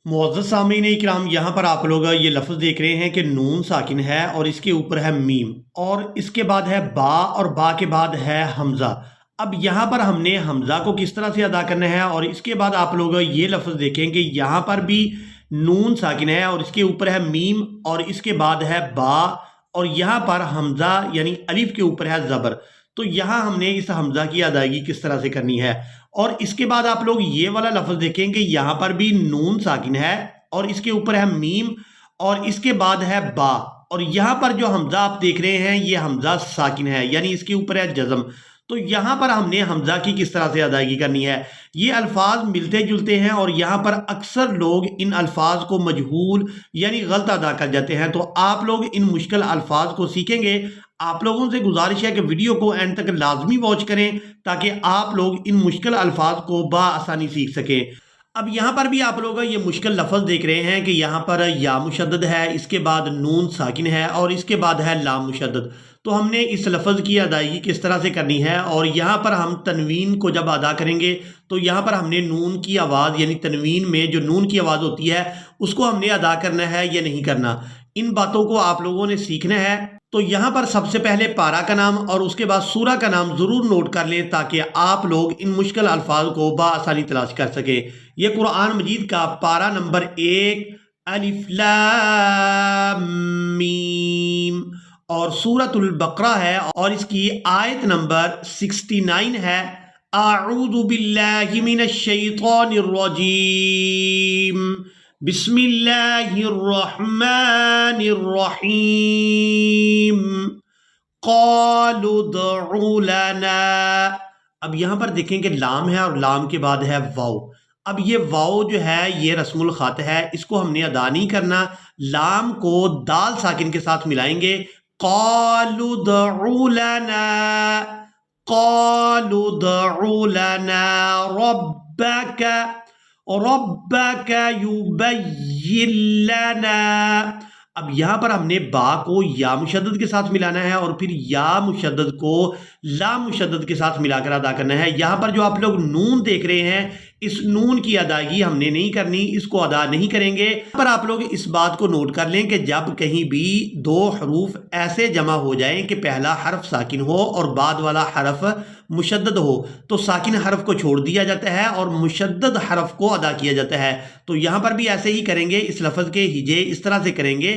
معزز سامعین اکرام، یہاں پر آپ لوگ یہ لفظ دیکھ رہے ہیں کہ نون ساکن ہے اور اس کے اوپر ہے میم اور اس کے بعد ہے با اور با کے بعد ہے حمزہ۔ اب یہاں پر ہم نے حمزہ کو کس طرح سے ادا کرنا ہے، اور اس کے بعد آپ لوگ یہ لفظ دیکھیں کہ یہاں پر بھی نون ساکن ہے اور اس کے اوپر ہے میم اور اس کے بعد ہے با، اور یہاں پر حمزہ یعنی الف کے اوپر ہے زبر۔ تو یہاں ہم نے اس حمزہ کی ادائیگی کس طرح سے کرنی ہے، اور اس کے بعد آپ لوگ یہ والا لفظ دیکھیں کہ یہاں پر بھی نون ساکن ہے اور اس کے اوپر ہے میم اور اس کے بعد ہے با، اور یہاں پر جو حمزہ آپ دیکھ رہے ہیں یہ حمزہ ساکن ہے یعنی اس کے اوپر ہے جزم۔ تو یہاں پر ہم نے حمزہ کی کس طرح سے ادائیگی کرنی ہے، یہ الفاظ ملتے جلتے ہیں اور یہاں پر اکثر لوگ ان الفاظ کو مجہول یعنی غلط ادا کر جاتے ہیں۔ تو آپ لوگ ان مشکل الفاظ کو سیکھیں گے۔ آپ لوگوں سے گزارش ہے کہ ویڈیو کو اینڈ تک لازمی واچ کریں تاکہ آپ لوگ ان مشکل الفاظ کو بآسانی سیکھ سکیں۔ اب یہاں پر بھی آپ لوگ یہ مشکل لفظ دیکھ رہے ہیں کہ یہاں پر یا مشدد ہے، اس کے بعد نون ساکن ہے اور اس کے بعد ہے لام مشدد۔ تو ہم نے اس لفظ کی ادائیگی کس طرح سے کرنی ہے، اور یہاں پر ہم تنوین کو جب ادا کریں گے تو یہاں پر ہم نے نون کی آواز یعنی تنوین میں جو نون کی آواز ہوتی ہے اس کو ہم نے ادا کرنا ہے یا نہیں کرنا، ان باتوں کو آپ لوگوں نے سیکھنا ہے۔ تو یہاں پر سب سے پہلے پارہ کا نام اور اس کے بعد سورہ کا نام ضرور نوٹ کر لیں تاکہ آپ لوگ ان مشکل الفاظ کو بآسانی تلاش کر سکیں۔ یہ قرآن مجید کا پارہ نمبر 1 الف لام میم اور سورۃ البقرہ ہے، اور اس کی آیت نمبر 69 ہے۔ اعوذ باللہ من الشیطان الرجیم، بسم اللہ الرحمن الرحیم، قالوا ادع لنا۔ اب یہاں پر دیکھیں کہ لام ہے اور لام کے بعد ہے واو۔ اب یہ واو جو ہے یہ رسم الخط ہے، اس کو ہم نے ادا نہیں کرنا، لام کو دال ساکن کے ساتھ ملائیں گے۔ قالوا ادع لنا، قالوا ادع لنا ربک، ربک یبین لنا۔ اب یہاں پر ہم نے با کو یا مشدد کے ساتھ ملانا ہے اور پھر یا مشدد کو لام مشدد کے ساتھ ملا کر ادا کرنا ہے۔ یہاں پر جو آپ لوگ نون دیکھ رہے ہیں اس نون کی ادائیگی ہم نے نہیں کرنی، اس کو ادا نہیں کریں گے۔ یہاں پر آپ لوگ اس بات کو نوٹ کر لیں کہ جب کہیں بھی دو حروف ایسے جمع ہو جائیں کہ پہلا حرف ساکن ہو اور بعد والا حرف مشدد ہو تو ساکن حرف کو چھوڑ دیا جاتا ہے اور مشدد حرف کو ادا کیا جاتا ہے۔ تو یہاں پر بھی ایسے ہی کریں گے، اس لفظ کے ہجے اس طرح سے کریں گے،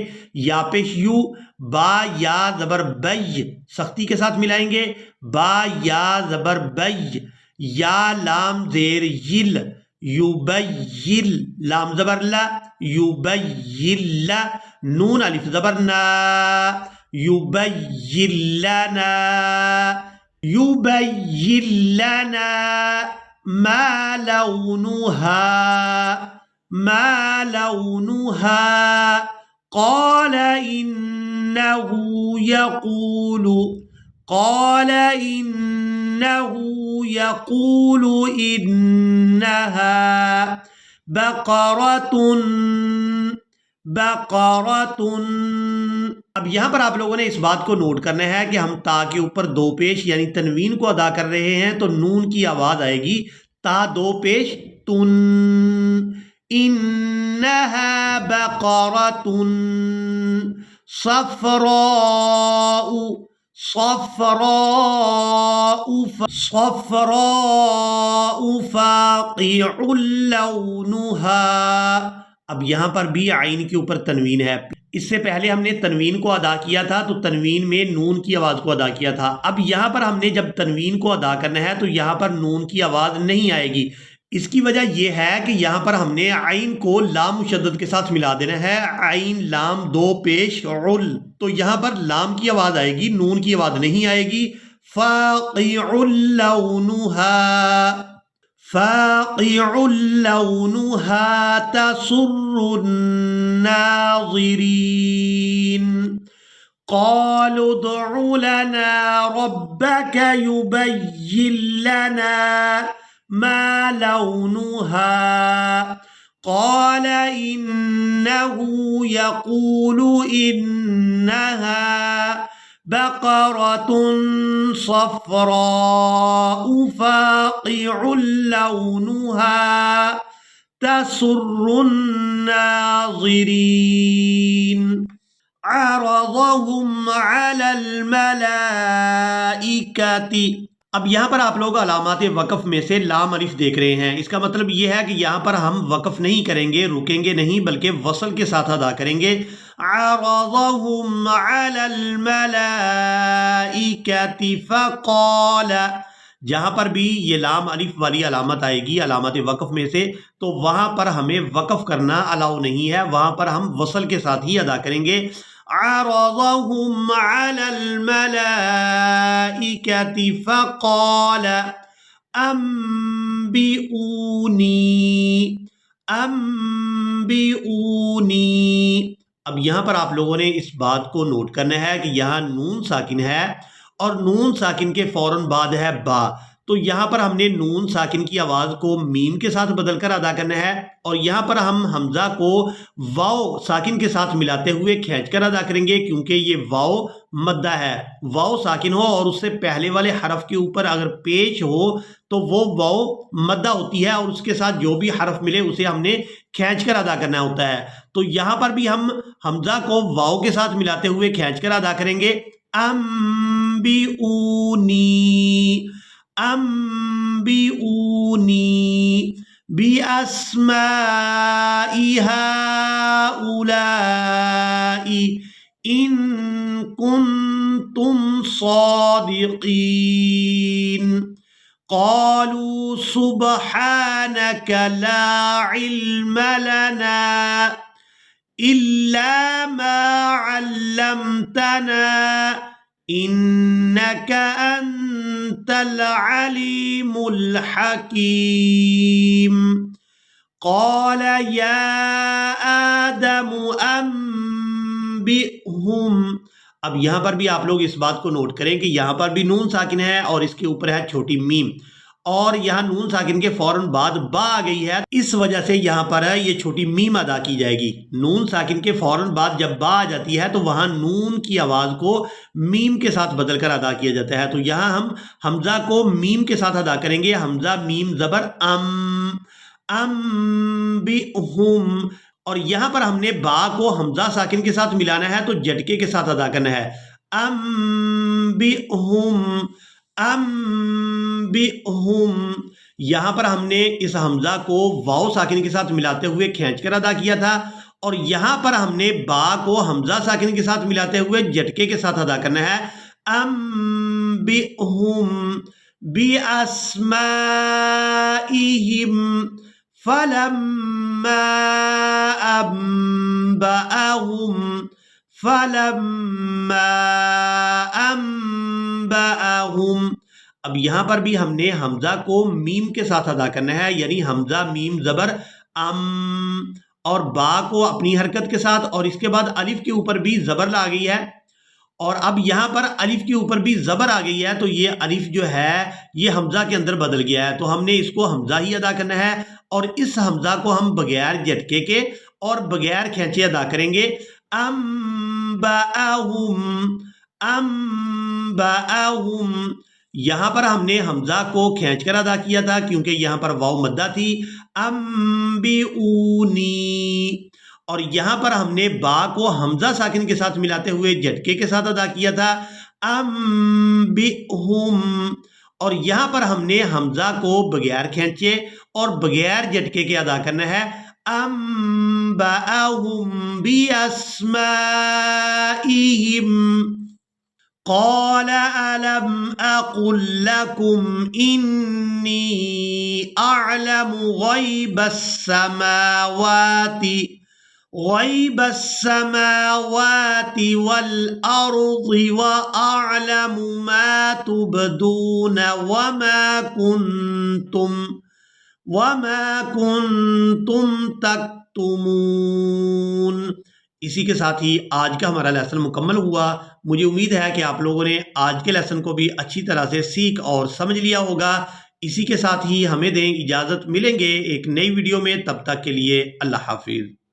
یا پیش یو، با یا زبر بی سختی کے ساتھ ملائیں گے، با یا زبر بی، یا لام زیر یل، یوبیل، لام زبر لا، یوبیل، نون الف زبر نا، یوبیل لنا، یبین لنا ما لونها، ما لونها، قال إنه يقول، قال إنه يقول إنها بقرة، بقرة۔ اب یہاں پر آپ لوگوں نے اس بات کو نوٹ کرنا ہے کہ ہم تا کے اوپر دو پیش یعنی تنوین کو ادا کر رہے ہیں تو نون کی آواز آئے گی تا دو پیش تن، انہا بقرۃ صفراء، صفراء، صفراء فاقع لونها۔ اب یہاں پر بھی عین کے اوپر تنوین ہے، اس سے پہلے ہم نے تنوین کو ادا کیا تھا تو تنوین میں نون کی آواز کو ادا کیا تھا۔ اب یہاں پر ہم نے جب تنوین کو ادا کرنا ہے تو یہاں پر نون کی آواز نہیں آئے گی۔ اس کی وجہ یہ ہے کہ یہاں پر ہم نے عین کو لام مشدد کے ساتھ ملا دینا ہے، عین لام دو پیش عل، تو یہاں پر لام کی آواز آئے گی، نون کی آواز نہیں آئے گی۔ فاقع لونها، فاقع لونها تسر الناظرين، قالوا ادع لنا ربك يبين لنا ما لونها، قال إنه يقول إنها بقرة صفراء فاقع لونها تسر الناظرین عرضهم على الملائکۃ۔ اب یہاں پر آپ لوگ علامات وقف میں سے لام الف دیکھ رہے ہیں، اس کا مطلب یہ ہے کہ یہاں پر ہم وقف نہیں کریں گے، رکیں گے نہیں، بلکہ وصل کے ساتھ ادا کریں گے۔ عرضهم على الملائکۃ فقال، جہاں پر بھی یہ لام الف والی علامت آئے گی علامات وقف میں سے، تو وہاں پر ہمیں وقف کرنا الاؤ نہیں ہے، وہاں پر ہم وصل کے ساتھ ہی ادا کریں گے۔ عرضهم على الملائکۃ فقال انبئونی۔ اب یہاں پر آپ لوگوں نے اس بات کو نوٹ کرنا ہے کہ یہاں نون ساکن ہے اور نون ساکن کے فوراً بعد ہے با، تو یہاں پر ہم نے نون ساکن کی آواز کو میم کے ساتھ بدل کر ادا کرنا ہے، اور یہاں پر ہم حمزہ کو واو ساکن کے ساتھ ملاتے ہوئے کھینچ کر ادا کریں گے، کیونکہ یہ واو مدہ ہے۔ واو ساکن ہو اور اس سے پہلے والے حرف کے اوپر اگر پیش ہو تو وہ واو مدہ ہوتی ہے، اور اس کے ساتھ جو بھی حرف ملے اسے ہم نے کھینچ کر ادا کرنا ہوتا ہے۔ تو یہاں پر بھی ہم حمزہ کو واو کے ساتھ ملاتے ہوئے کھینچ کر ادا کریں گے۔ انبئونی بِأَسْمَاءِ هَؤُلَاءِ إِن كُنتُمْ صَادِقِينَ قَالُوا سُبْحَانَكَ لَا عِلْمَ لَنَا إِلَّا مَا عَلَّمْتَنَا إِنَّكَ أَنْتَ الْعَلِيمُ الْحَكِيمُ قَالَ يَا آدَمُ أَنبِئْهُمْ۔ اب یہاں پر بھی آپ لوگ اس بات کو نوٹ کریں کہ یہاں پر بھی نون ساکن ہے اور اس کے اوپر ہے چھوٹی میم، اور یہاں نون ساکن کے فوراً بعد با آ گئی ہے، اس وجہ سے یہاں پر یہ چھوٹی میم ادا کی جائے گی۔ نون ساکن کے فوراً بعد جب با آ جاتی ہے تو وہاں نون کی آواز کو میم کے ساتھ بدل کر ادا کیا جاتا ہے، تو یہاں ہم حمزہ کو میم کے ساتھ ادا کریں گے۔ حمزہ میم زبر انبئہم، اور یہاں پر ہم نے با کو حمزہ ساکن کے ساتھ ملانا ہے، تو جھٹکے کے ساتھ ادا کرنا ہے۔ انبئہم، یہاں پر ہم نے اس حمزہ کو واو ساکن کے ساتھ ملاتے ہوئے کھینچ کر ادا کیا تھا، اور یہاں پر ہم نے با کو حمزہ ساکن کے ساتھ ملاتے ہوئے جھٹکے کے ساتھ ادا کرنا ہے۔ انبئہم بِأَسْمَائِهِمْ فَلَمَّا أَنبَأَهُمْ۔ اب یہاں پر بھی ہم نے حمزہ کو میم کے ساتھ ادا کرنا ہے، یعنی حمزہ میم زبر اور با کو اپنی حرکت کے ساتھ، اور اس کے بعد الف کے اوپر بھی زبر آ گئی ہے، اور اب یہاں پر الف کے اوپر بھی زبر آ گئی ہے، تو یہ الف جو ہے یہ حمزہ کے اندر بدل گیا ہے، تو ہم نے اس کو حمزہ ہی ادا کرنا ہے، اور اس حمزہ کو ہم بغیر جھٹکے کے اور بغیر کھینچے ادا کریں گے۔ انبأہم، یہاں پر ہم نے حمزہ کو کھینچ کر ادا کیا تھا کیونکہ یہاں پر واو مدہ تھی۔ انبئونی، اور یہاں پر ہم نے با کو حمزہ ساکن کے ساتھ ملاتے ہوئے جھٹکے کے ساتھ ادا کیا تھا۔ انبئہم، اور یہاں پر ہم نے حمزہ کو بغیر کھینچے اور بغیر جھٹکے کے ادا کرنا ہے۔ انبأہم بِأَسْمَائِهِمْ قَالَ أَلَمْ أَقُلْ لَكُمْ إِنِّي أَعْلَمُ غَيْبَ السَّمَاوَاتِ وَالْأَرْضِ وَأَعْلَمُ مَا تُبْدُونَ وَمَا كُنْتُمْ تَكْتُمُونَ۔ اسی کے ساتھ ہی آج کا ہمارا لیسن مکمل ہوا۔ مجھے امید ہے کہ آپ لوگوں نے آج کے لیسن کو بھی اچھی طرح سے سیکھ اور سمجھ لیا ہوگا۔ اسی کے ساتھ ہی ہمیں دیں اجازت، ملیں گے ایک نئی ویڈیو میں، تب تک کے لیے اللہ حافظ۔